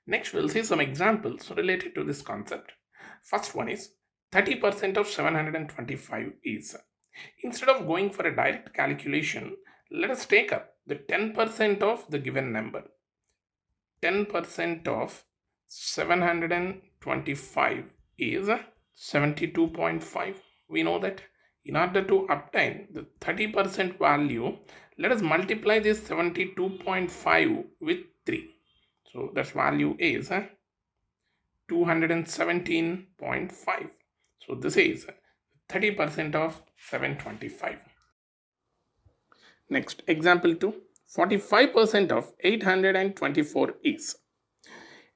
Next, we'll see some examples related to this concept. First one is 30% of 725 is. Instead of going for a direct calculation, let us take up the 10% of the given number. 10% of 725 is 72.5. We know that in order to obtain the 30% value, let us multiply this 72.5 with 3. So that value is 217.5. So this is 30% of 725. Next, example 2. 45% of 824 is.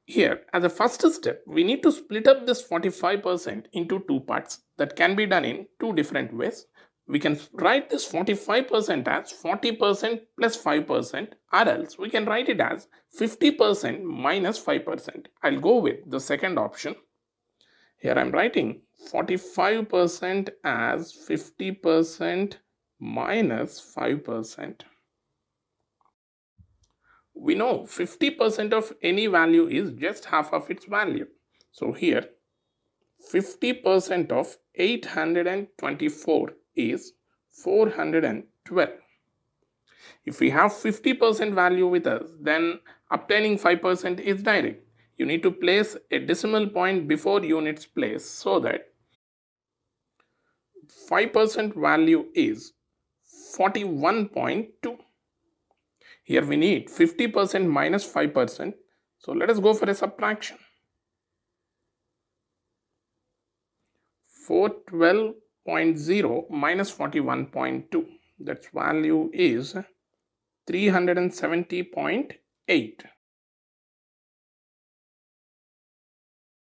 Here, as a first step, we need to split up this 45% into two parts. That can be done in two different ways. We can write this 45% as 40% plus 5%, or else we can write it as 50% minus 5%. I'll go with the second option. Here I'm writing 45% as 50% minus 5%. We know 50% of any value is just half of its value. So here 50% of 824 is 412. If we have 50% value with us, then obtaining 5% is direct. You need to place a decimal point before units place so that 5% value is 41.2. Here we need 50% minus 5%. So let us go for a subtraction. 412.0 minus 41.2. That value is 370.8.